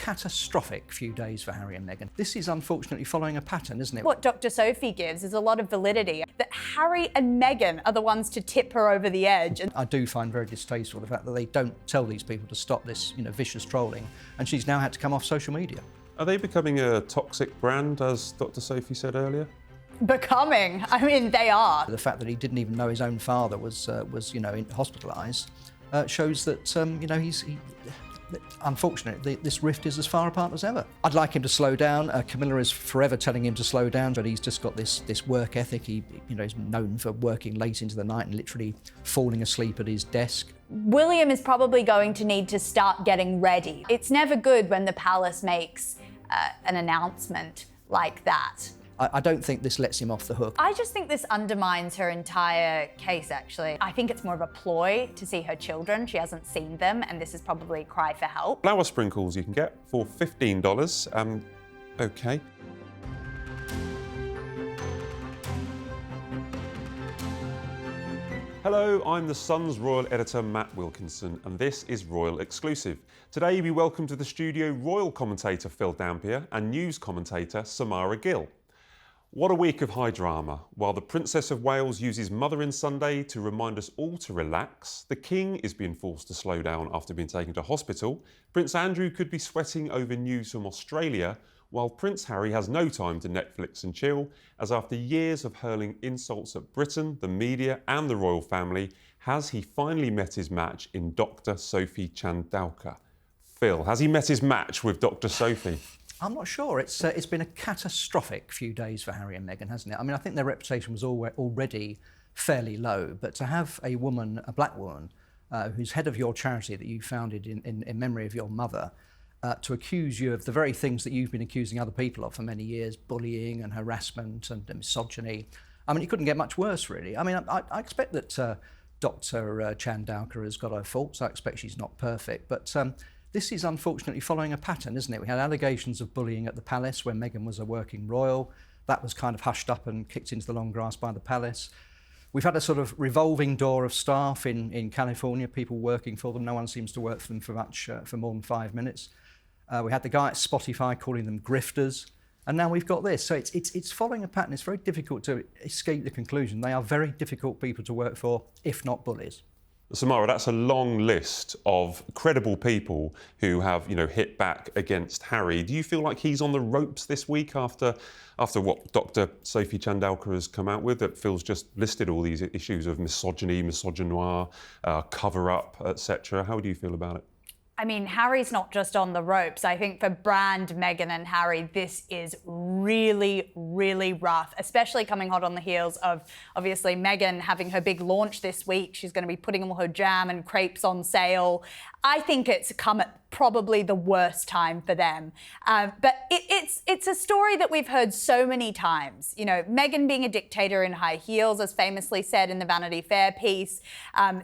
catastrophic few days for Harry and Meghan. This is unfortunately following a pattern, isn't it? What Dr. Sophie gives is a lot of validity, that Harry and Meghan are the ones to tip her over the edge. And I do find very distasteful the fact that they don't tell these people to stop this, vicious trolling, and she's now had to come off social media. Are they becoming a toxic brand, as Dr. Sophie said earlier? Becoming, they are. The fact that he didn't even know his own father was hospitalised shows that unfortunately, this rift is as far apart as ever. I'd like him to slow down. Camilla is forever telling him to slow down, but he's just got this work ethic. He's known for working late into the night and literally falling asleep at his desk. William is probably going to need to start getting ready. It's never good when the palace makes an announcement like that. I don't think this lets him off the hook. I just think this undermines her entire case, actually. I think it's more of a ploy to see her children. She hasn't seen them, and this is probably a cry for help. Flower sprinkles you can get for $15. OK. Hello, I'm the Sun's royal editor, Matt Wilkinson, and this is Royal Exclusive. Today we welcome to the studio royal commentator Phil Dampier and news commentator Samara Gill. What a week of high drama. While the Princess of Wales uses Mothering Sunday to remind us all to relax, the King is being forced to slow down after being taken to hospital, Prince Andrew could be sweating over news from Australia, while Prince Harry has no time to Netflix and chill, as after years of hurling insults at Britain, the media and the royal family, has he finally met his match in Dr. Sophie Chandauka? Phil, has he met his match with Dr. Sophie? I'm not sure. It's been a catastrophic few days for Harry and Meghan, hasn't it? I think their reputation was already fairly low, but to have a woman, a black woman, who's head of your charity that you founded in memory of your mother, to accuse you of the very things that you've been accusing other people of for many years, bullying and harassment and misogyny. It couldn't get much worse, really. I expect that Dr. Chandauka has got her faults. I expect she's not perfect, but this is unfortunately following a pattern, isn't it? We had allegations of bullying at the palace when Meghan was a working royal. That was kind of hushed up and kicked into the long grass by the palace. We've had a sort of revolving door of staff in California, people working for them. No one seems to work for them for more than 5 minutes. We had the guy at Spotify calling them grifters. And now we've got this. So it's following a pattern. It's very difficult to escape the conclusion. They are very difficult people to work for, if not bullies. Samara, that's a long list of credible people who have, hit back against Harry. Do you feel like he's on the ropes this week after what Dr. Sophie Chandauka has come out with? That Phil's just listed all these issues of misogyny, misogynoir, cover-up, etc. How do you feel about it? Harry's not just on the ropes. I think for brand Meghan and Harry, this is really, really rough, especially coming hot on the heels of, obviously, Meghan having her big launch this week. She's going to be putting all her jam and crepes on sale. I think it's come at probably the worst time for them. But it's a story that we've heard so many times. Meghan being a dictator in high heels, as famously said in the Vanity Fair piece.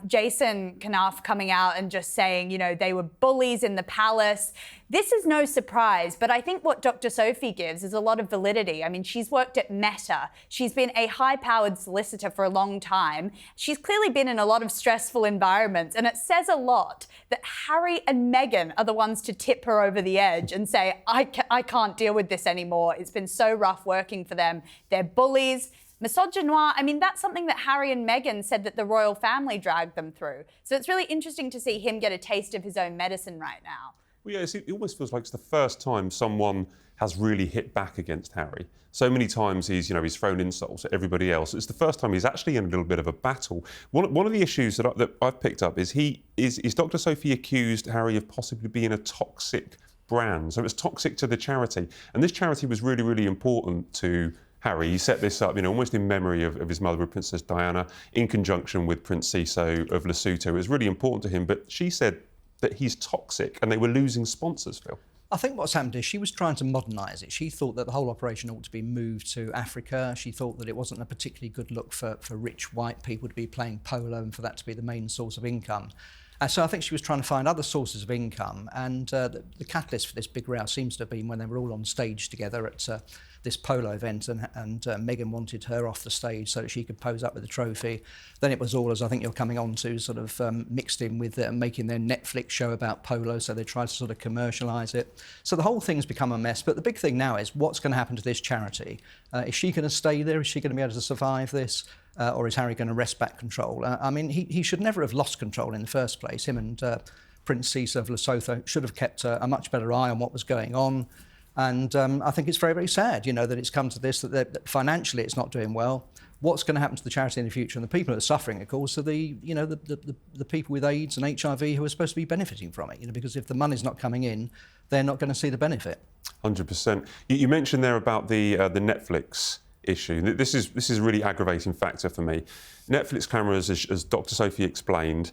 Jason Knauf coming out and just saying, they were bullies in the palace. This is no surprise, but I think what Dr. Sophie gives is a lot of validity. She's worked at Meta. She's been a high-powered solicitor for a long time. She's clearly been in a lot of stressful environments, and it says a lot that Harry and Meghan are the ones to tip her over the edge and say, I can't deal with this anymore. It's been so rough working for them. They're bullies. Misogynoir, that's something that Harry and Meghan said that the royal family dragged them through. So it's really interesting to see him get a taste of his own medicine right now. Well, yeah, it almost feels like it's the first time someone has really hit back against Harry. So many times he's thrown insults at everybody else. It's the first time he's actually in a little bit of a battle. One of the issues that I've picked up is Dr. Sophie accused Harry of possibly being a toxic brand. So it's toxic to the charity. And this charity was really, really important to Harry. He set this up, almost in memory of his mother, Princess Diana, in conjunction with Prince Siso of Lesotho. It was really important to him, but she said that he's toxic and they were losing sponsors, Phil. I think what's happened is she was trying to modernise it. She thought that the whole operation ought to be moved to Africa. She thought that it wasn't a particularly good look for rich white people to be playing polo and for that to be the main source of income. So I think she was trying to find other sources of income, and the catalyst for this big row seems to have been when they were all on stage together at this polo event, and Meghan wanted her off the stage so that she could pose up with the trophy. Then it was all, as I think you're coming on to, sort of mixed in with making their Netflix show about polo, so they tried to sort of commercialise it. So the whole thing's become a mess, but the big thing now is what's going to happen to this charity? Is she going to stay there? Is she going to be able to survive this? Or is Harry going to wrest back control? I mean, he should never have lost control in the first place. Him and Prince Caesar of Lesotho should have kept a much better eye on what was going on. And I think it's very, very sad, that it's come to this, that financially it's not doing well. What's going to happen to the charity in the future? And the people that are suffering, of course, are the people with AIDS and HIV who are supposed to be benefiting from it, because if the money's not coming in, they're not going to see the benefit. 100%. You mentioned there about the Netflix issue. This is a really aggravating factor for me. Netflix cameras, as Dr. Sophie explained,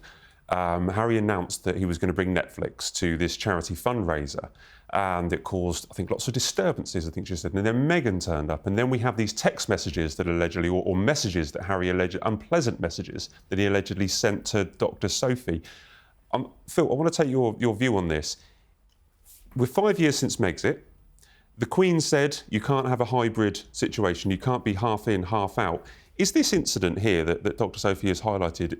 Harry announced that he was going to bring Netflix to this charity fundraiser, and it caused, I think, lots of disturbances, I think she said. And then Meghan turned up, and then we have these text messages that allegedly, or messages that Harry unpleasant messages that he allegedly sent to Dr. Sophie. Phil, I want to take your view on this. We're 5 years since Megxit. The Queen said you can't have a hybrid situation, you can't be half in, half out. Is this incident here that Dr. Sophie has highlighted,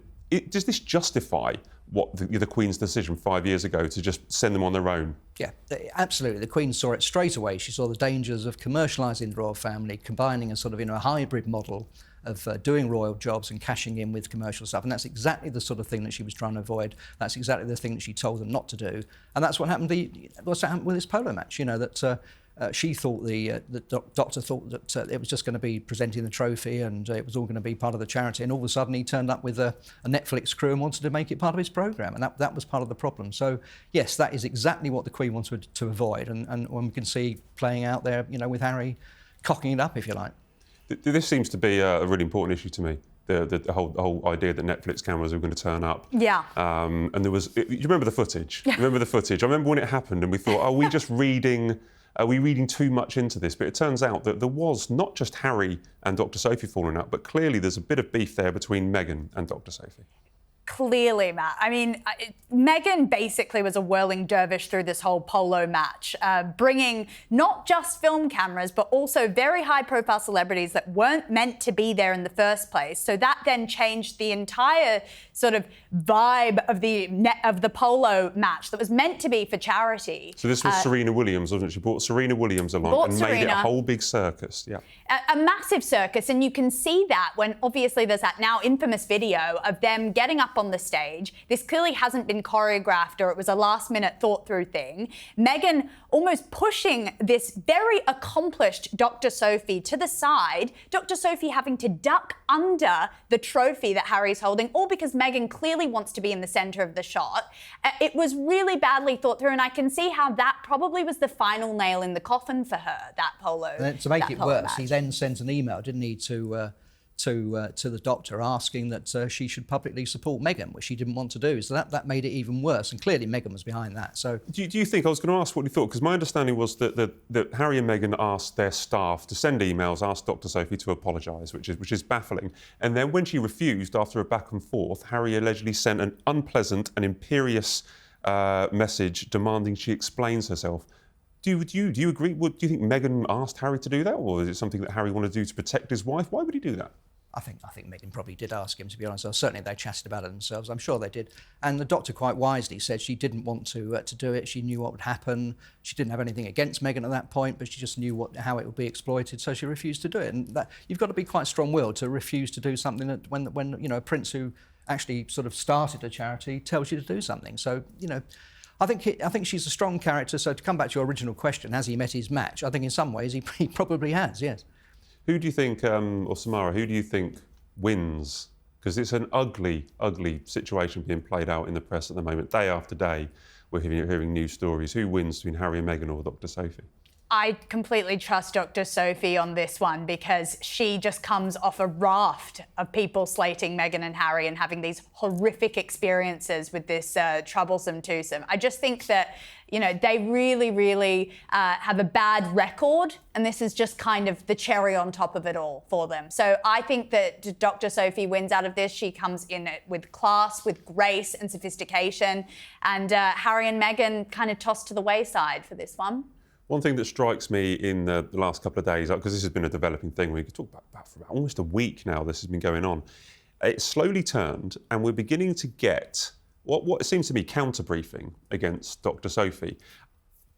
does this justify what the Queen's decision 5 years ago to just send them on their own? Yeah, absolutely. The Queen saw it straight away. She saw the dangers of commercialising the royal family, combining a sort of a hybrid model of doing royal jobs and cashing in with commercial stuff. And that's exactly the sort of thing that she was trying to avoid. That's exactly the thing that she told them not to do. And that's what happened. What's happened with this polo match? That she thought the doctor thought that it was just going to be presenting the trophy and it was all going to be part of the charity, and all of a sudden he turned up with a Netflix crew and wanted to make it part of his programme, and that was part of the problem. So yes, that is exactly what the Queen wanted to avoid, and we can see playing out there, with Harry cocking it up, if you like. This seems to be a really important issue to me. The whole idea that Netflix cameras were going to turn up. Yeah. And there was, you remember the footage? Yeah. Remember the footage? I remember when it happened and we thought, are we just reading too much into this? But it turns out that there was not just Harry and Dr. Sophie falling out, but clearly there's a bit of beef there between Meghan and Dr. Sophie. Clearly, Matt. I mean, Meghan basically was a whirling dervish through this whole polo match, bringing not just film cameras, but also very high-profile celebrities that weren't meant to be there in the first place. So that then changed the entire sort of vibe of the polo match that was meant to be for charity. So this was Serena Williams, wasn't it? She brought Serena Williams along and made it a whole big circus. Yeah. A massive circus, and you can see that when obviously there's that now infamous video of them getting up on the stage. This clearly hasn't been choreographed, or it was a last-minute thought-through thing. Meghan almost pushing this very accomplished Dr. Sophie to the side, Dr. Sophie having to duck under the trophy that Harry's holding, all because Meghan clearly wants to be in the centre of the shot. It was really badly thought through, and I can see how that probably was the final nail in the coffin for her, that polo. And to make it worse, match. He then sent an email, didn't he, to the doctor asking that she should publicly support Meghan, which she didn't want to do. So that made it even worse. And clearly Meghan was behind that. So do you think, I was going to ask what you thought, because my understanding was that Harry and Meghan asked their staff to send emails, asked Dr. Sophie to apologise, which is baffling. And then when she refused after a back and forth, Harry allegedly sent an unpleasant and imperious message demanding she explains herself. Do you agree? Do you think Meghan asked Harry to do that, or is it something that Harry wanted to do to protect his wife? Why would he do that? I think Meghan probably did ask him, to be honest. Or certainly they chatted about it themselves. I'm sure they did. And the doctor quite wisely said she didn't want to do it. She knew what would happen. She didn't have anything against Meghan at that point, but she just knew how it would be exploited, so she refused to do it. And you've got to be quite strong-willed to refuse to do something that when a prince who actually sort of started a charity tells you to do something. So I think she's a strong character. So to come back to your original question, has he met his match? I think in some ways he probably has, yes. Who do you think, or Samara, who do you think wins? Because it's an ugly, ugly situation being played out in the press at the moment. Day after day, we're hearing news stories. Who wins between Harry and Meghan or Dr. Sophie? I completely trust Dr. Sophie on this one because she just comes off a raft of people slating Meghan and Harry and having these horrific experiences with this troublesome twosome. I just think that, you know, they really have a bad record, and this is just kind of the cherry on top of it all for them. So I think that Dr. Sophie wins out of this. She comes in with class, with grace and sophistication, and Harry and Meghan kind of tossed to the wayside for this one. One thing that strikes me in the last couple of days, because this has been a developing thing, we could talk about for almost a week now, this has been going on. It's slowly turned, and we're beginning to get what seems to be counter-briefing against Dr. Sophie.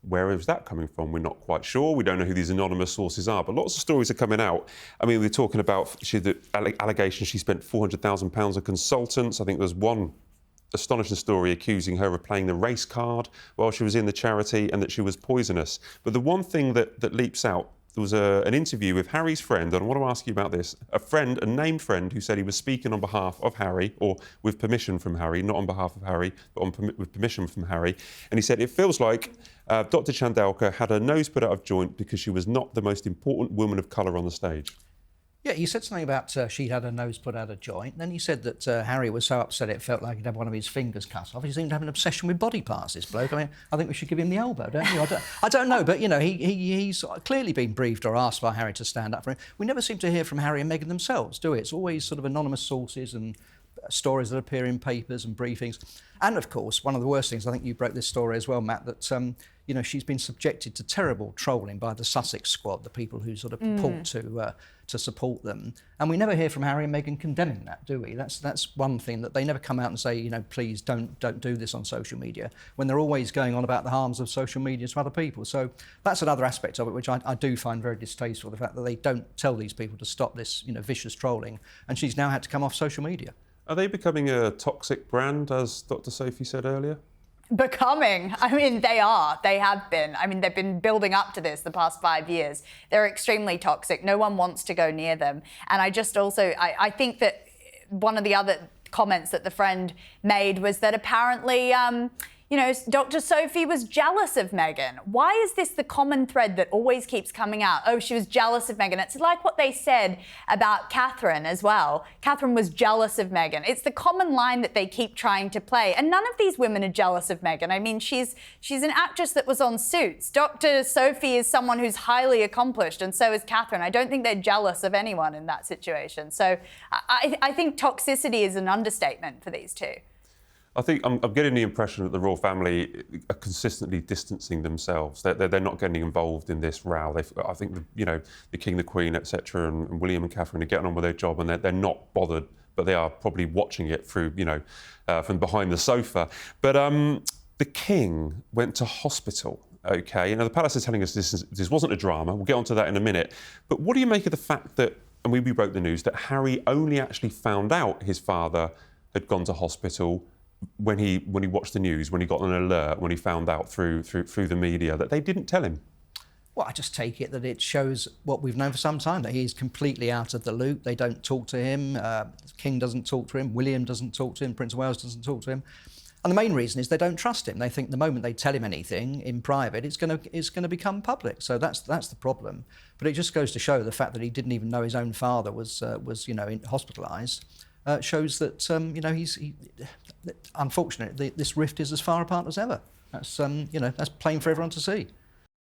Where is that coming from? We're not quite sure. We don't know who these anonymous sources are, but lots of stories are coming out. I mean, we're talking about the allegation she spent £400,000 on consultants. I think there's one astonishing story accusing her of playing the race card while she was in the charity and that she was poisonous. But the one thing that leaps out, there was an interview with Harry's friend, and I want to ask you about this, a named friend who said he was speaking on behalf of Harry, or with permission from Harry, not on behalf of Harry, but with permission from Harry. And he said, it feels like Dr. Chandauka had her nose put out of joint because she was not the most important woman of colour on the stage. Yeah, you said something about she'd had her nose put out of joint. Then you said that Harry was so upset it felt like he'd had one of his fingers cut off. He seemed to have an obsession with body parts, this bloke. I mean, I think we should give him the elbow, don't you? I don't know, but, you know, he's clearly been briefed or asked by Harry to stand up for him. We never seem to hear from Harry and Meghan themselves, do we? It's always sort of anonymous sources and stories that appear in papers and briefings. And, of course, one of the worst things, I think you broke this story as well, Matt, that, you know, she's been subjected to terrible trolling by the Sussex squad, the people who sort of purport to support them. And we never hear from Harry and Meghan condemning that, do we? That's one thing, that they never come out and say, you know, please don't do this on social media, when they're always going on about the harms of social media to other people. So that's another aspect of it, which I do find very distasteful, the fact that they don't tell these people to stop this, you know, vicious trolling. And she's now had to come off social media. Are they becoming a toxic brand, as Dr. Sophie said earlier? Becoming. I mean, they are. They have been. I mean, they've been building up to this the past 5 years. They're extremely toxic. No one wants to go near them. And I just also, I think that one of the other comments that the friend made was that apparently, you know, Dr. Sophie was jealous of Meghan. Why is this the common thread that always keeps coming out? Oh, she was jealous of Meghan. It's like what they said about Catherine as well. Catherine was jealous of Meghan. It's the common line that they keep trying to play. And none of these women are jealous of Meghan. I mean, she's an actress that was on Suits. Dr. Sophie is someone who's highly accomplished, and so is Catherine. I don't think they're jealous of anyone in that situation. So I think toxicity is an understatement for these two. I think I'm getting the impression that the royal family are consistently distancing themselves. They're not getting involved in this row. I think you know, the King, the Queen, etc., and William and Catherine are getting on with their job, and they're not bothered, but they are probably watching it through, you know, from behind the sofa. But the King went to hospital. Okay, you know, the palace is telling us this wasn't a drama. We'll get onto that in a minute. But what do you make of the fact that, and we broke the news, that Harry only actually found out his father had gone to hospital when he watched the news, when he got an alert, when he found out through the media, that they didn't tell him? Well, I just take it that it shows what we've known for some time, that he's completely out of the loop. They don't talk to him. The King doesn't talk to him. William doesn't talk to him. Prince of Wales doesn't talk to him. And the main reason is they don't trust him. They think the moment they tell him anything in private, it's going to become public. So that's the problem. But it just goes to show the fact that he didn't even know his own father was you know, hospitalised. Shows that you know, unfortunately, this rift is as far apart as ever. That's you know, that's plain for everyone to see.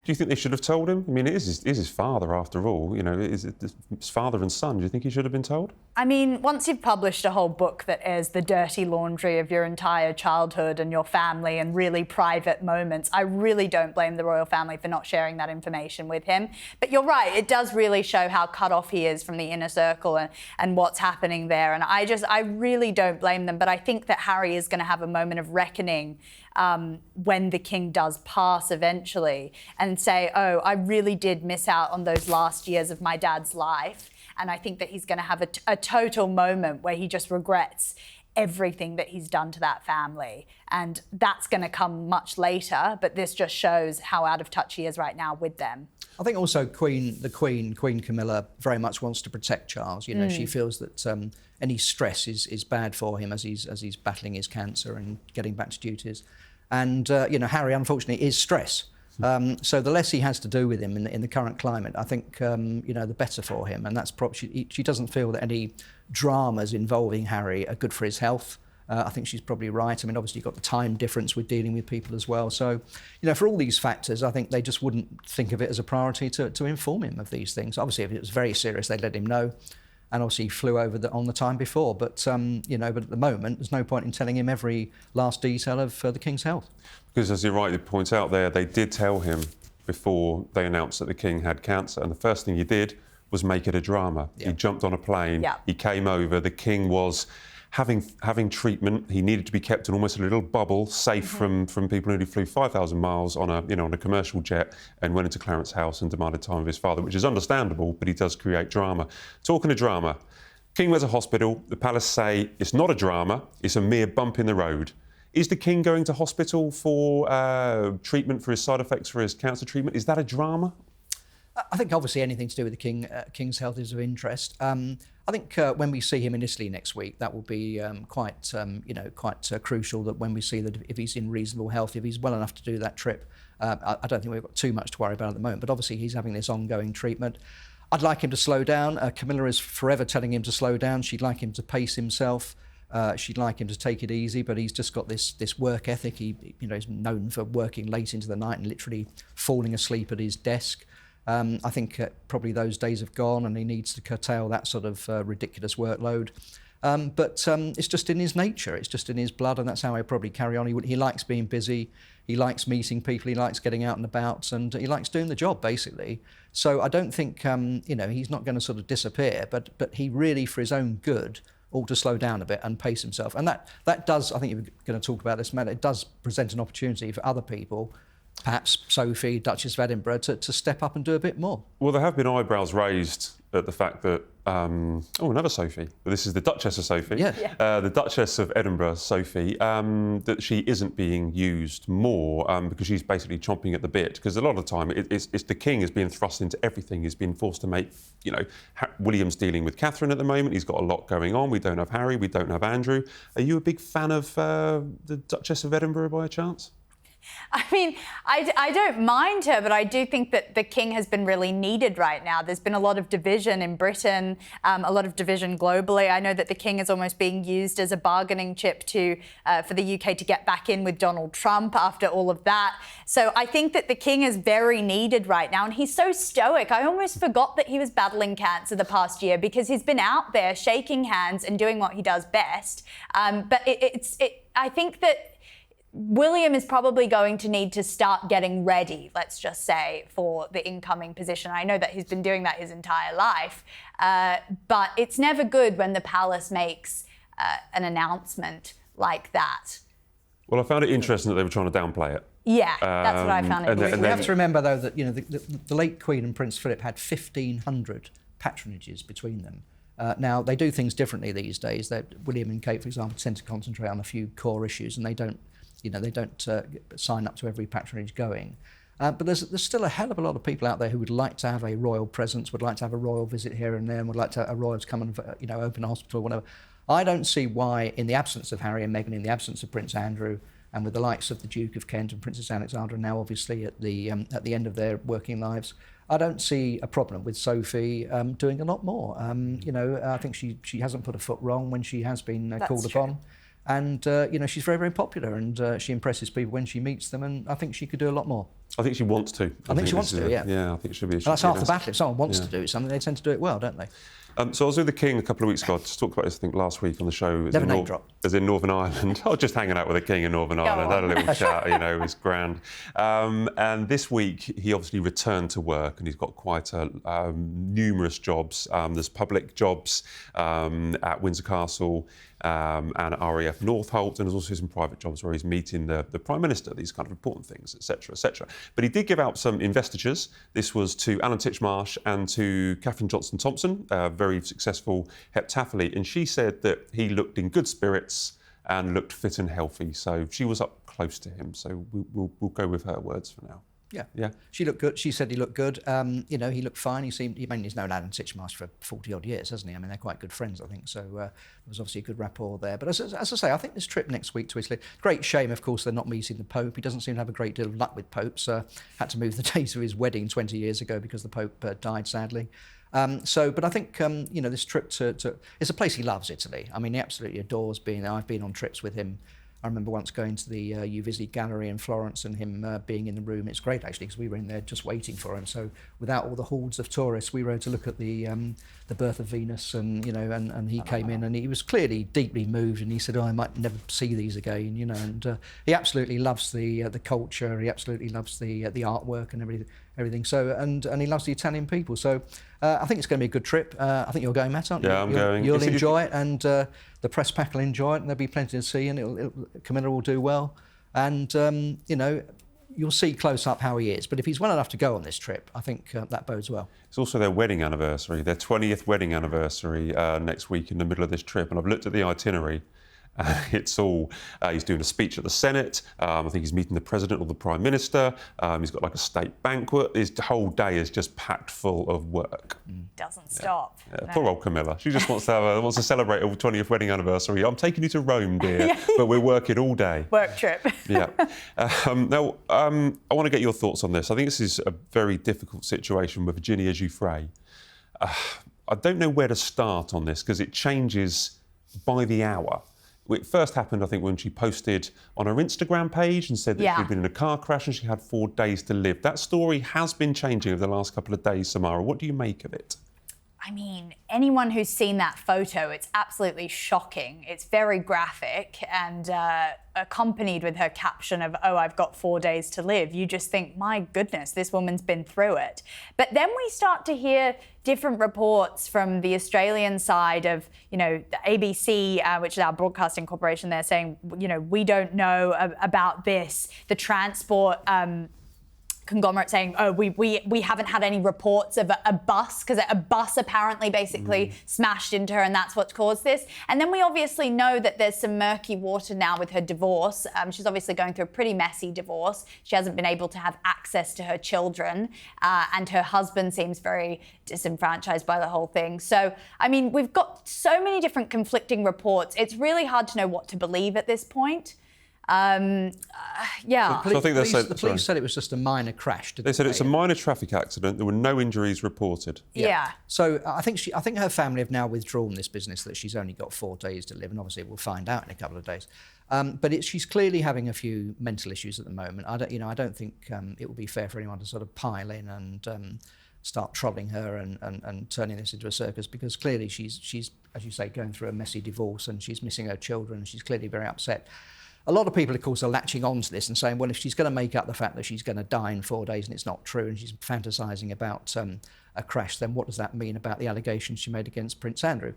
Do you think they should have told him? I mean, it is his father after all. You know, it's father and son. Do you think he should have been told? I mean, once you've published a whole book that airs the dirty laundry of your entire childhood and your family and really private moments, I really don't blame the royal family for not sharing that information with him. But you're right, it does really show how cut off he is from the inner circle and what's happening there. And I really don't blame them. But I think that Harry is going to have a moment of reckoning when the King does pass eventually, and say, oh, I really did miss out on those last years of my dad's life. And I think that he's going to have a total moment where he just regrets everything that he's done to that family. And that's going to come much later, but this just shows how out of touch he is right now with them. I think also Queen Camilla very much wants to protect Charles. You know, she feels that any stress is bad for him as he's battling his cancer and getting back to duties. And you know, Harry unfortunately is stress. So the less he has to do with him in the current climate, I think, the better for him. And that's probably, she doesn't feel that any dramas involving Harry are good for his health. I think she's probably right. I mean, obviously, you've got the time difference with dealing with people as well. So, for all these factors, I think they just wouldn't think of it as a priority to inform him of these things. Obviously, if it was very serious, they'd let him know. And obviously, he flew over on the time before. But, but at the moment, there's no point in telling him every last detail of the King's health. Because, as you rightly point out there, they did tell him before they announced that the King had cancer. And the first thing he did was make it a drama. Yeah. He jumped on a plane. Yeah. He came over. The King was having treatment. He needed to be kept in almost a little bubble, safe from people who flew 5,000 miles on a commercial jet and went into Clarence's house and demanded time with his father, which is understandable, but he does create drama. Talking of drama, King was a hospital. The palace say it's not a drama, it's a mere bump in the road. Is the King going to hospital for treatment for his side effects for his cancer treatment? Is that a drama? I think obviously anything to do with the King's health is of interest. I think when we see him in Italy next week, that will be quite crucial. That when we see that if he's in reasonable health, if he's well enough to do that trip, I don't think we've got too much to worry about at the moment. But obviously he's having this ongoing treatment. I'd like him to slow down. Camilla is forever telling him to slow down. She'd like him to pace himself. She'd like him to take it easy, but he's just got this work ethic. He's known for working late into the night and literally falling asleep at his desk. I think probably those days have gone and he needs to curtail that sort of ridiculous workload. But it's just in his nature, it's just in his blood, and that's how he'll probably carry on. He likes being busy, he likes meeting people, he likes getting out and about, and he likes doing the job, basically. So I don't think, he's not going to sort of disappear, but he really, for his own good, ought to slow down a bit and pace himself. And that does, I think you're going to talk about this, Matt, it does present an opportunity for other people, perhaps Sophie, Duchess of Edinburgh, to step up and do a bit more. Well, there have been eyebrows raised at the fact that, another Sophie, but this is the Duchess of Sophie, the Duchess of Edinburgh, Sophie, that she isn't being used more because she's basically chomping at the bit. Because a lot of the time, it's the King is being thrust into everything. He's been forced to make, William's dealing with Catherine at the moment. He's got a lot going on. We don't have Harry, we don't have Andrew. Are you a big fan of the Duchess of Edinburgh by a chance? I mean, I don't mind her, but I do think that the King has been really needed right now. There's been a lot of division in Britain, a lot of division globally. I know that the King is almost being used as a bargaining chip for the UK to get back in with Donald Trump after all of that. So I think that the King is very needed right now, and he's so stoic. I almost forgot that he was battling cancer the past year because he's been out there shaking hands and doing what he does best. But I think that William is probably going to need to start getting ready, let's just say, for the incoming position. I know that he's been doing that his entire life, but it's never good when the palace makes an announcement like that. Well, I found it interesting that they were trying to downplay it. Yeah, that's what I found interesting. We have to remember, though, that the late Queen and Prince Philip had 1,500 patronages between them. Now, they do things differently these days. William and Kate, for example, tend to concentrate on a few core issues, and they don't sign up to every patronage going. But there's still a hell of a lot of people out there who would like to have a royal presence, would like to have a royal visit here and there, and would like to have a royal to come and open a hospital or whatever. I don't see why, in the absence of Harry and Meghan, in the absence of Prince Andrew, and with the likes of the Duke of Kent and Princess Alexandra now obviously at the end of their working lives, I don't see a problem with Sophie doing a lot more. I think she hasn't put a foot wrong when she has been called upon. And, she's very, very popular, and she impresses people when she meets them, and I think she could do a lot more. I think she wants to. I think she wants to, yeah. Yeah, I think she'll be. That's half the battle. If someone wants to do something, they tend to do it well, don't they? So I was with the King a couple of weeks ago. I just talked about this, I think, last week on the show. Never name drop. As in Northern Ireland. I was just hanging out with the King in Northern Ireland. Had a little chat, it was grand. And this week, he obviously returned to work, and he's got quite numerous jobs. There's public jobs at Windsor Castle and at RAF Northolt, and there's also some private jobs where he's meeting the Prime Minister, these kind of important things, etc., etc. But he did give out some investitures. This was to Alan Titchmarsh and to Catherine Johnson-Thompson, very successful heptathlete, and she said that he looked in good spirits and looked fit and healthy. So she was up close to him. So we'll go with her words for now. Yeah. Yeah. She looked good. She said he looked good. You know, he looked fine. He's known Alan Titchmarsh for 40 odd years, hasn't he? I mean, they're quite good friends, I think. So there was obviously a good rapport there. But as I say, I think this trip next week to Italy, great shame, of course, they're not meeting the Pope. He doesn't seem to have a great deal of luck with popes. Had to move the date of his wedding 20 years ago because the Pope died, sadly. But I think, you know, this trip it's a place he loves, Italy. I mean, he absolutely adores being there. I've been on trips with him. I remember once going to the Uffizi Gallery in Florence and him being in the room. It's great, actually, because we were in there just waiting for him. So without all the hordes of tourists, we were able to look at the birth of Venus, and you know, and he came in and he was clearly deeply moved, and he said, "Oh, I might never see these again," you know. And he absolutely loves the culture. He absolutely loves the artwork and everything. So and he loves the Italian people. So I think it's going to be a good trip. I think you're going, Matt, aren't you? Yeah, I'm going. You'll enjoy it, and the press pack will enjoy it, and there'll be plenty to see, and Camilla will do well. And, you know, you'll see close up how he is. But if he's well enough to go on this trip, I think that bodes well. It's also their wedding anniversary, their 20th wedding anniversary next week in the middle of this trip. And I've looked at the itinerary. It's all, he's doing a speech at the Senate. I think he's meeting the President or the Prime Minister. He's got like a state banquet. His whole day is just packed full of work. Doesn't stop. Yeah, No. poor old Camilla. She just wants to celebrate her 20th wedding anniversary. I'm taking you to Rome, dear, but we're working all day. Work trip. Yeah. Now, I want to get your thoughts on this. I think this is a very difficult situation with Virginia Giuffre. I don't know where to start on this because it changes by the hour. It first happened, I think, when she posted on her Instagram page and said that she'd been in a car crash and she had 4 days to live. That story has been changing over the last couple of days, Samara. What do you make of it? I mean, anyone who's seen that photo, it's absolutely shocking. It's very graphic and accompanied with her caption of, "Oh, I've got 4 days to live." You just think, my goodness, this woman's been through it. But then we start to hear different reports from the Australian side of, you know, the ABC, which is our broadcasting corporation. They're saying, you know, we don't know about this. The transport conglomerate saying, "Oh, we haven't had any reports of a bus," because a bus apparently basically smashed into her and that's what's caused this. And then we obviously know that there's some murky water now with her divorce. She's obviously going through a pretty messy divorce. She hasn't been able to have access to her children, and her husband seems very disenfranchised by the whole thing. So, I mean, we've got so many different conflicting reports. It's really hard to know what to believe at this point. The police So said it was just a minor crash. They said it's a minor traffic accident. There were no injuries reported. Yeah. So I think her family have now withdrawn this business that she's only got 4 days to live, and obviously we'll find out in a couple of days. But she's clearly having a few mental issues at the moment. I don't think it would be fair for anyone to sort of pile in and start trolling her and turning this into a circus, because clearly she's, as you say, going through a messy divorce and she's missing her children and she's clearly very upset. A lot of people, of course, are latching on to this and saying, well, if she's going to make up the fact that she's going to die in 4 days and it's not true, and she's fantasising about a crash, then what does that mean about the allegations she made against Prince Andrew?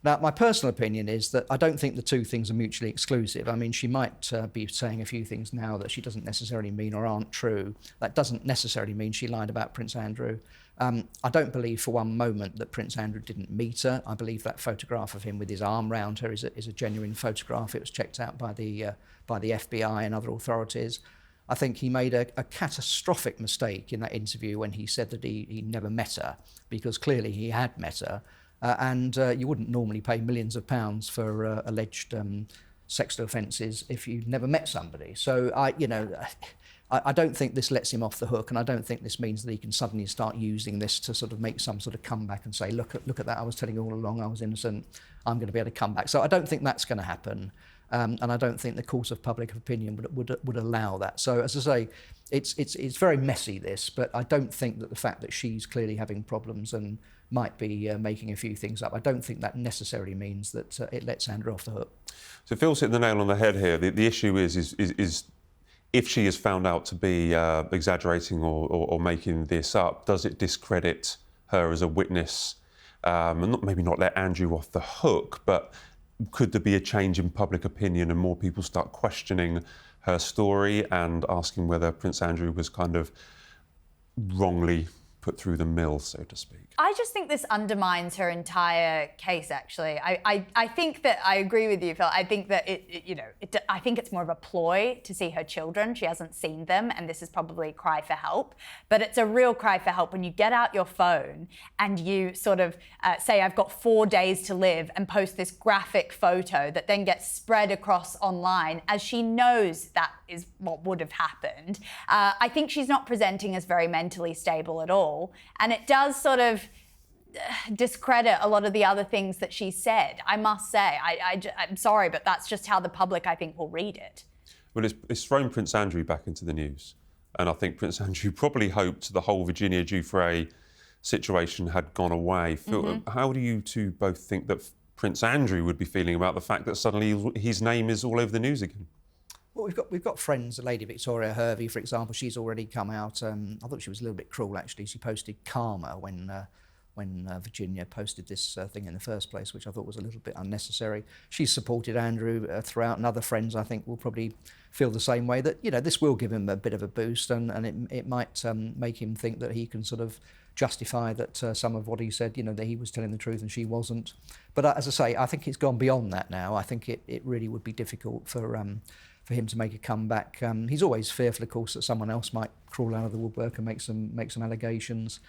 Now, my personal opinion is that I don't think the two things are mutually exclusive. I mean, she might be saying a few things now that she doesn't necessarily mean or aren't true. That doesn't necessarily mean she lied about Prince Andrew. I don't believe for one moment that Prince Andrew didn't meet her. I believe that photograph of him with his arm round her is a genuine photograph. It was checked out by the FBI and other authorities. I think he made a catastrophic mistake in that interview when he said that he never met her, because clearly he had met her. And you wouldn't normally pay millions of pounds for alleged sexual offences if you'd never met somebody. So I don't think this lets him off the hook, and I don't think this means that he can suddenly start using this to sort of make some sort of comeback and say, look at that, I was telling you all along I was innocent, I'm going to be able to come back. So I don't think that's going to happen, and I don't think the course of public opinion would allow that. So as I say, it's very messy, this, but I don't think that the fact that she's clearly having problems and might be making a few things up, I don't think that necessarily means that it lets Andrew off the hook. So Phil's hit the nail on the head here. The issue is if she is found out to be exaggerating or making this up, does it discredit her as a witness? And maybe not let Andrew off the hook, but could there be a change in public opinion and more people start questioning her story and asking whether Prince Andrew was kind of wrongly put through the mill, so to speak? I just think this undermines her entire case, actually. I think that I agree with you, Phil. I think that I think it's more of a ploy to see her children. She hasn't seen them, and this is probably a cry for help. But it's a real cry for help when you get out your phone and you sort of say, I've got 4 days to live, and post this graphic photo that then gets spread across online, as she knows that is what would have happened. I think she's not presenting as very mentally stable at all. And it does sort of discredit a lot of the other things that she said, I must say. I'm sorry, but that's just how the public, I think, will read it. Well, it's thrown Prince Andrew back into the news. And I think Prince Andrew probably hoped the whole Virginia Giuffre situation had gone away. How do you two both think that Prince Andrew would be feeling about the fact that suddenly his name is all over the news again? Well, we've got friends, Lady Victoria Hervey, for example. She's already come out. I thought she was a little bit cruel, actually. She posted karma when Virginia posted this thing in the first place, which I thought was a little bit unnecessary. She's supported Andrew throughout, and other friends, I think, will probably feel the same way, that this will give him a bit of a boost, and it might make him think that he can sort of justify that some of what he said, that he was telling the truth and she wasn't. But as I say, I think it's gone beyond that now. I think it really would be difficult for him to make a comeback. He's always fearful, of course, that someone else might crawl out of the woodwork and make some allegations.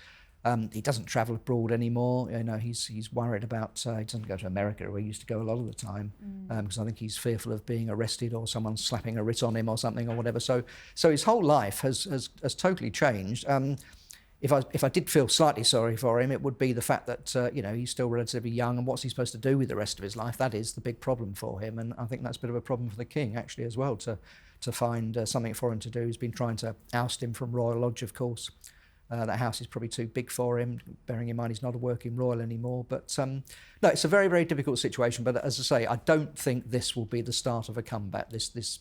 He doesn't travel abroad anymore. He's worried about. He doesn't go to America, where he used to go a lot of the time, because I think he's fearful of being arrested or someone slapping a writ on him or something or whatever. So his whole life has totally changed. If I did feel slightly sorry for him, it would be the fact that he's still relatively young, and what's he supposed to do with the rest of his life? That is the big problem for him, and I think that's a bit of a problem for the king actually as well, to find something for him to do. He's been trying to oust him from Royal Lodge, of course. That house is probably too big for him, bearing in mind he's not a working royal anymore. But no, it's a very, very difficult situation. But as I say, I don't think this will be the start of a comeback. This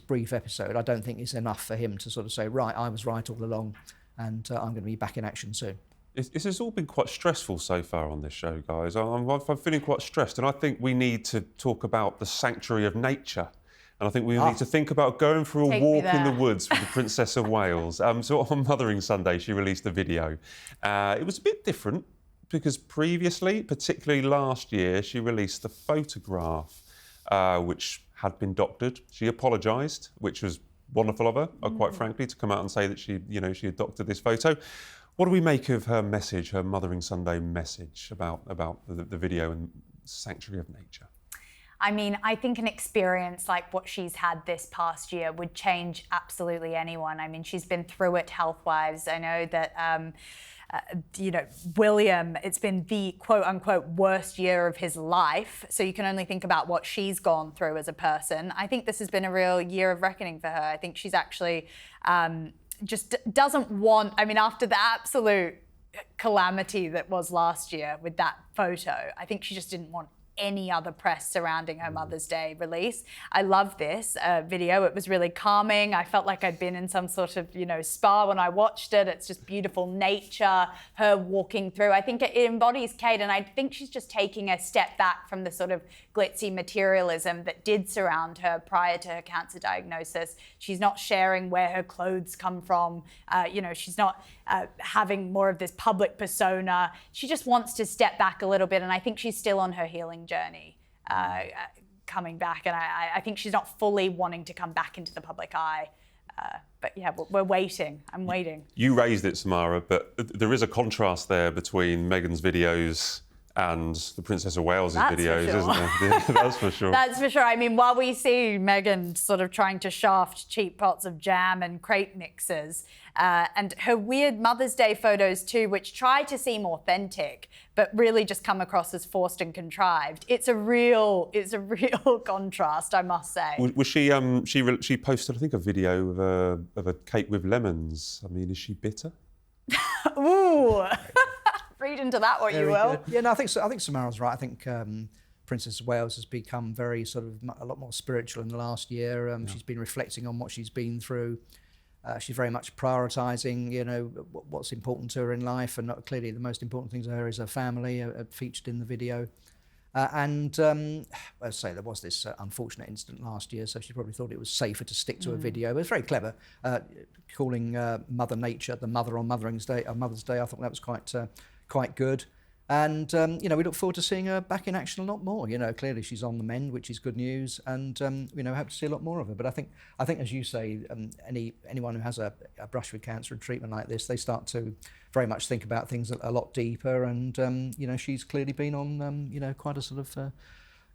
brief episode, I don't think it's enough for him to sort of say, right, I was right all along, and I'm going to be back in action soon. This has all been quite stressful so far on this show, guys. I'm feeling quite stressed, and I think we need to talk about the sanctuary of nature. And I think we need to think about going for a walk in the woods with the Princess of Wales. So on Mothering Sunday, she released a video. It was a bit different because previously, particularly last year, she released a photograph which had been doctored. She apologised, which was wonderful of her, quite frankly, to come out and say that she had doctored this photo. What do we make of her message, her Mothering Sunday message about the video and sanctuary of nature? I mean, I think an experience like what she's had this past year would change absolutely anyone. I mean, she's been through it health-wise. I know that, William, it's been the quote-unquote worst year of his life. So you can only think about what she's gone through as a person. I think this has been a real year of reckoning for her. I think she's actually just doesn't want, after the absolute calamity that was last year with that photo, I think she just didn't want any other press surrounding her Mother's Day release. I love this video. It was really calming. I felt like I'd been in some sort of, spa when I watched it. It's just beautiful nature, her walking through. I think it embodies Kate, and I think she's just taking a step back from the sort of glitzy materialism that did surround her prior to her cancer diagnosis. She's not sharing where her clothes come from. She's not having more of this public persona. She just wants to step back a little bit, and I think she's still on her healing journey coming back, and I think she's not fully wanting to come back into the public eye. But yeah, we're waiting. I'm waiting. You raised it, Samara, but there is a contrast there between Meghan's videos and the Princess of Wales' videos, isn't there? That's for sure. That's for sure. I mean, while we see Meghan sort of trying to shaft cheap pots of jam and crepe mixes, and her weird Mother's Day photos too, which try to seem authentic, but really just come across as forced and contrived. It's a real contrast, I must say. Was she posted, I think, a video of a cake with lemons. I mean, is she bitter? Ooh. Read into that what you will. Yeah, no, I think Samara's right. I think Princess of Wales has become very sort of a lot more spiritual in the last year. She's been reflecting on what she's been through. She's very much prioritising, what's important to her in life, and clearly the most important thing to her is her family, featured in the video. Let's say there was this unfortunate incident last year, so she probably thought it was safer to stick to a video. But it's very clever, calling Mother Nature the mother on Mother's Day. I thought that was quite good. And we look forward to seeing her back in action a lot more. Clearly she's on the mend, which is good news, and hope to see a lot more of her. But I think as you say, anyone who has a brush with cancer and treatment like this, they start to very much think about things a lot deeper. And she's clearly been on quite a sort of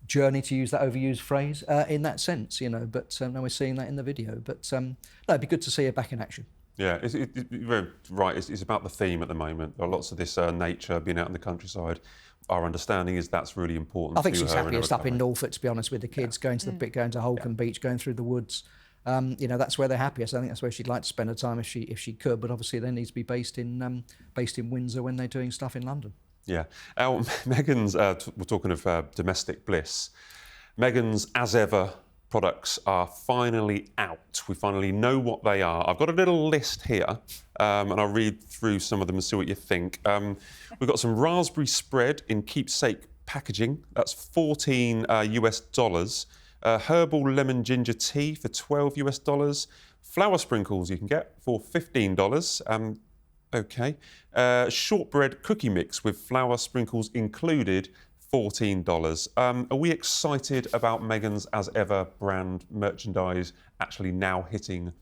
journey, to use that overused phrase, in that sense. But now we're seeing that in the video. But no, it'd be good to see her back in action. Yeah, you're right. It's about the theme at the moment. There are lots of this nature, being out in the countryside. Our understanding is that's really important. I think to she's her happiest up in Norfolk, to be honest, with the kids, going to Holcombe Beach, going through the woods. That's where they're happiest. I think that's where she'd like to spend her time if she could. But obviously, they need to be based in Windsor when they're doing stuff in London. Yeah. Meghan's. We're talking of domestic bliss. Meghan's, as ever, products are finally out. We finally know what they are. I've got a little list here, and I'll read through some of them and see what you think. We've got some raspberry spread in keepsake packaging. That's $14 US. Herbal lemon ginger tea for $12 US. Flour sprinkles you can get for $15. Okay. Shortbread cookie mix with flour sprinkles included, $14. Are we excited about Meghan's As Ever brand merchandise actually now hitting?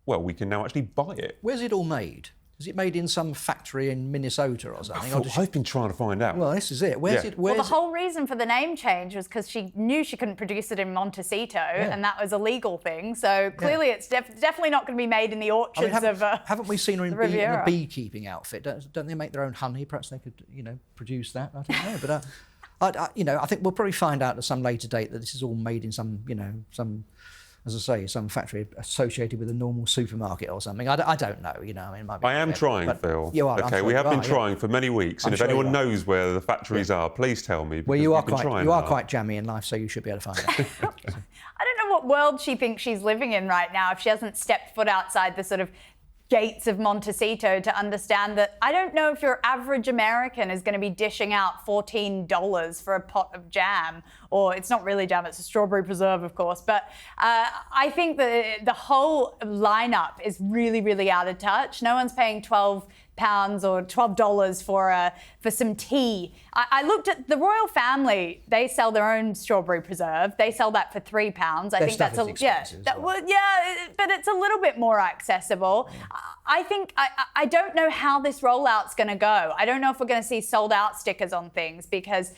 Well, we can now actually buy it. Where's it all made? Is it made in some factory in Minnesota or something? I've been trying to find out. Well, this is it. Where's it? Well, the whole reason for the name change was because she knew she couldn't produce it in Montecito, and that was a legal thing. So clearly, it's definitely not going to be made in the orchards haven't we seen her in a beekeeping outfit? Don't they make their own honey? Perhaps they could, produce that. I don't know, but I think we'll probably find out at some later date that this is all made in some as I say, some factory associated with a normal supermarket or something. I don't know, It might be. I am trying, Phil. You are. Okay, we have been trying for many weeks, and if anyone knows where the factories are, please tell me. Well, you are quite jammy in life, so you should be able to find out. I don't know what world she thinks she's living in right now if she hasn't stepped foot outside the sort of gates of Montecito to understand that I don't know if your average American is going to be dishing out $14 for a pot of jam, or it's not really jam, it's a strawberry preserve, of course. But I think the whole lineup is really, really out of touch. No one's paying £12 or $12 for some tea. I looked at the royal family. They sell their own strawberry preserve. They sell that for £3. I think that's expensive. But it's a little bit more accessible. I think I don't know how this rollout's going to go. I don't know if we're going to see sold out stickers on things, because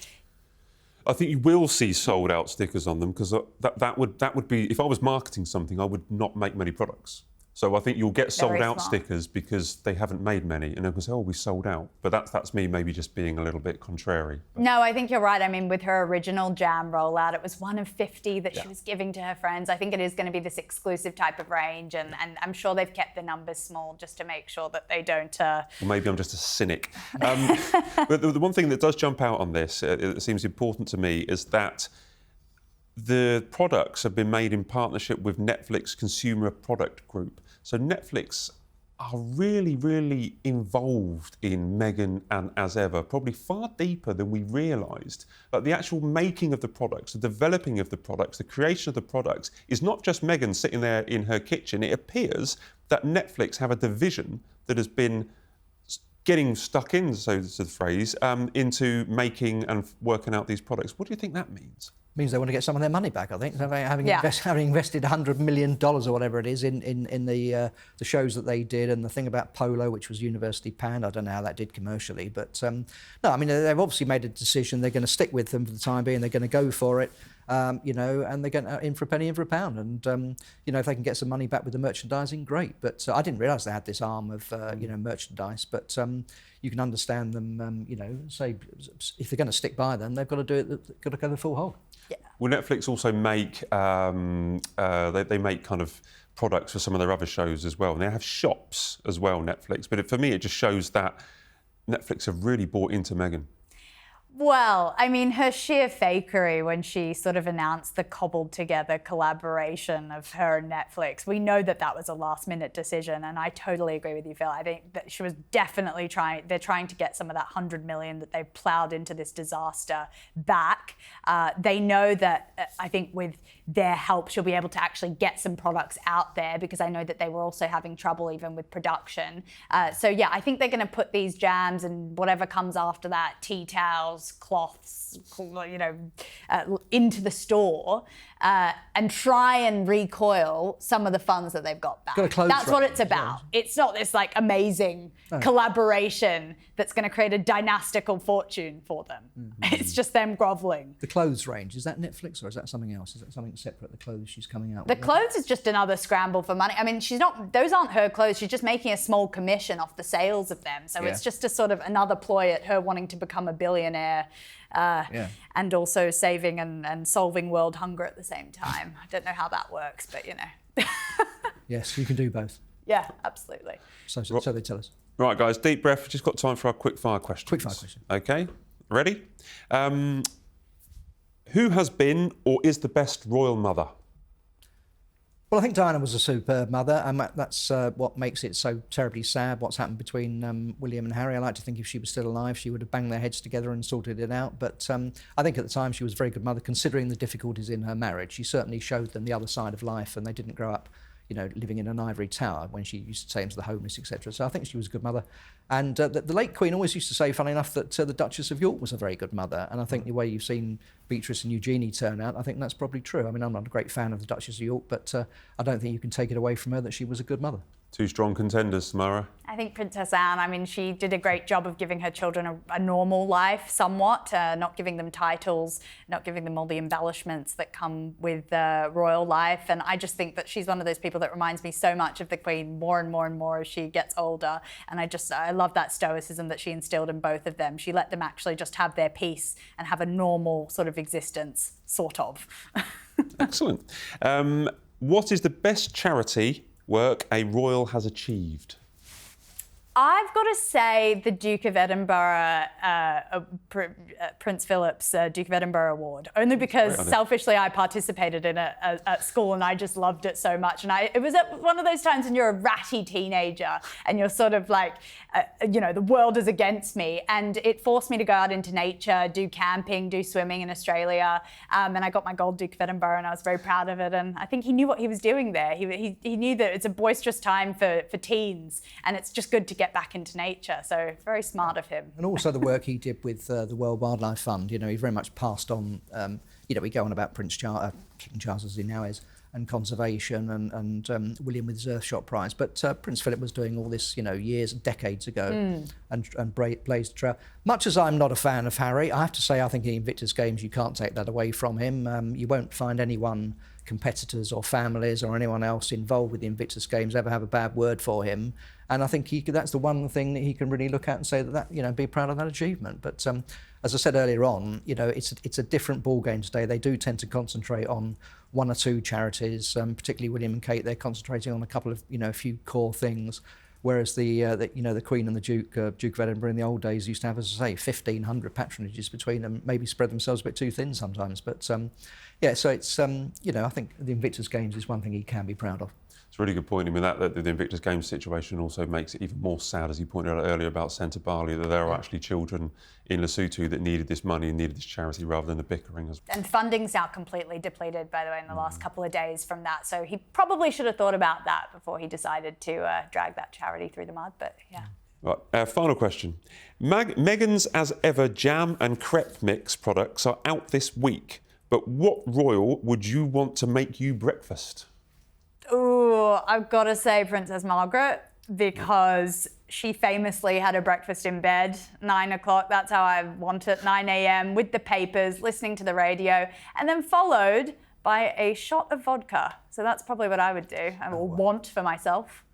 I think you will see sold out stickers on them, because that would be, if I was marketing something, I would not make many products. So I think you'll get sold out stickers because they haven't made many, and they'll say, "Oh, we sold out." But that's me maybe just being a little bit contrary. No, I think you're right. I mean, with her original jam rollout, it was one of 50 that she was giving to her friends. I think it is going to be this exclusive type of range, and I'm sure they've kept the numbers small just to make sure that they don't. Well, maybe I'm just a cynic. But the one thing that does jump out on this, it seems important to me, is that the products have been made in partnership with Netflix Consumer Product Group. So Netflix are really, really involved in Meghan and As Ever, probably far deeper than we realised. But the actual making of the products, the developing of the products, the creation of the products is not just Meghan sitting there in her kitchen. It appears that Netflix have a division that has been getting stuck in, so to the phrase, into making and working out these products. What do you think that means? Means they want to get some of their money back, I think. Having invested $100 million or whatever it is in the shows that they did, and the thing about Polo, which was university panned. I don't know how that did commercially, but no, I mean, they've obviously made a decision. They're going to stick with them for the time being. They're going to go for it, and they're getting in for a penny, in for a pound. And if they can get some money back with the merchandising, great. But I didn't realise they had this arm of merchandise. But you can understand them. Say if they're going to stick by them, they've got to do it. They've got to go the full hog. Yeah. Will Netflix also make, they make kind of products for some of their other shows as well, and they have shops as well, Netflix. But for me, it just shows that Netflix have really bought into Meghan. Well, I mean, her sheer fakery when she sort of announced the cobbled together collaboration of her and Netflix, we know that that was a last minute decision. And I totally agree with you, Phil. I think that she was definitely they're trying to get some of that 100 million that they've ploughed into this disaster back. They know that, I think with their help, she'll be able to actually get some products out there, because I know that they were also having trouble even with production. So yeah, I think they're going to put these jams and whatever comes after that, tea towels, cloths, into the store and try and recoil some of the funds that they've got back. That's what it's about. It's not this like amazing collaboration that's going to create a dynastical fortune for them. Mm-hmm. It's just them grovelling. The clothes range, is that Netflix or is that something else? Is that something separate, the clothes she's coming out with? The clothes is just another scramble for money. I mean, those aren't her clothes. She's just making a small commission off the sales of them. So it's just a sort of another ploy at her wanting to become a billionaire. And also saving and solving world hunger at the same time. I don't know how that works, but Yes, you can do both. Yeah, absolutely. So they tell us. Right, guys, deep breath. We've just got time for our quick fire questions. Quick fire question. Okay, ready? Who has been or is the best royal mother? Well, I think Diana was a superb mother, and that's what makes it so terribly sad, what's happened between William and Harry. I like to think if she was still alive, she would have banged their heads together and sorted it out. But I think at the time she was a very good mother, considering the difficulties in her marriage. She certainly showed them the other side of life, and they didn't grow up, living in an ivory tower when she used to say them to the homeless, etc. So I think she was a good mother. And the late Queen always used to say, funnily enough, that the Duchess of York was a very good mother. And I think the way you've seen Beatrice and Eugenie turn out, I think that's probably true. I mean, I'm not a great fan of the Duchess of York, but I don't think you can take it away from her that she was a good mother. Two strong contenders, Samara. I think Princess Anne, I mean, she did a great job of giving her children a normal life somewhat, not giving them titles, not giving them all the embellishments that come with royal life. And I just think that she's one of those people that reminds me so much of the Queen more and more and more as she gets older. And I love that stoicism that she instilled in both of them. She let them actually just have their peace and have a normal sort of existence, sort of. Excellent. What is the best charity work a royal has achieved? I've got to say the Duke of Edinburgh, Prince Philip's Duke of Edinburgh Award, only because selfishly I participated in it at school and I just loved it so much. And it was one of those times when you're a ratty teenager and you're sort of like, the world is against me. And it forced me to go out into nature, do camping, do swimming in Australia. And I got my gold Duke of Edinburgh and I was very proud of it. And I think he knew what he was doing there. He knew that it's a boisterous time for teens and it's just good to get back into nature. So very smart of him. And also the work he did with the World Wildlife Fund. He very much passed on, we go on about King Charles as he now is, and conservation and William with his Earthshot Prize. But Prince Philip was doing all this, decades ago and blazed a trail. Much as I'm not a fan of Harry, I have to say I think in Invictus Games you can't take that away from him. You won't find anyone, competitors or families or anyone else involved with the Invictus Games ever have a bad word for him. And I think that's the one thing that he can really look at and say that be proud of that achievement. But as I said earlier on, it's a different ball game today. They do tend to concentrate on one or two charities, particularly William and Kate. They're concentrating on a couple of, a few core things. Whereas the Queen and the Duke of Edinburgh in the old days used to have, as I say, 1,500 patronages between them, maybe spread themselves a bit too thin sometimes. But so it's, I think the Invictus Games is one thing he can be proud of. It's a really good point. I mean, that the Invictus Games situation also makes it even more sad, as you pointed out earlier about Centre Bali, that there are actually children in Lesotho that needed this money and needed this charity rather than the bickering. And funding's now completely depleted, by the way, in the last couple of days from that. So he probably should have thought about that before he decided to drag that charity through the mud, but yeah. Right, final question. Meghan's As Ever jam and crepe mix products are out this week, but what royal would you want to make you breakfast? Ooh, I've got to say Princess Margaret, because she famously had her breakfast in bed, 9 o'clock, that's how I want it, 9 a.m, with the papers, listening to the radio, and then followed by a shot of vodka. So that's probably what I would do, want for myself.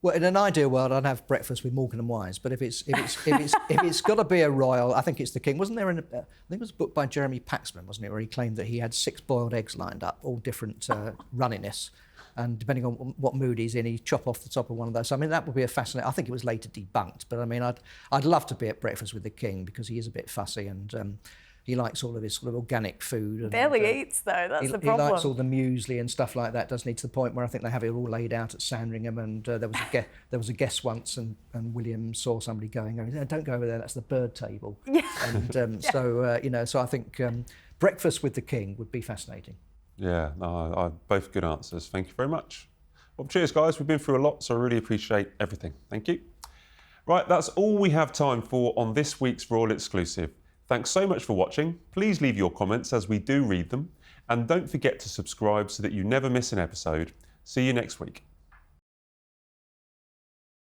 Well, in an ideal world, I'd have breakfast with Morgan and Wise. But if it's got to be a royal, I think it's the king. Wasn't there? I think it was a book by Jeremy Paxman, wasn't it, where he claimed that he had 6 boiled eggs lined up, all different runniness. And depending on what mood he's in, he'd chop off the top of one of those. So, I mean, that would be a fascinating... I think it was later debunked, but I mean, I'd love to be at breakfast with the king because he is a bit fussy and he likes all of his sort of organic food. And, barely eats, though. That's the problem. He likes all the muesli and stuff like that, doesn't he? To the point where I think they have it all laid out at Sandringham. And there was a guest once, and William saw somebody going, "Don't go over there. That's the bird table." Yeah. And so I think breakfast with the king would be fascinating. Yeah, no, both good answers. Thank you very much. Well, cheers, guys. We've been through a lot, so I really appreciate everything. Thank you. Right, that's all we have time for on this week's Royal Exclusive. Thanks so much for watching. Please leave your comments as we do read them. And don't forget to subscribe so that you never miss an episode. See you next week.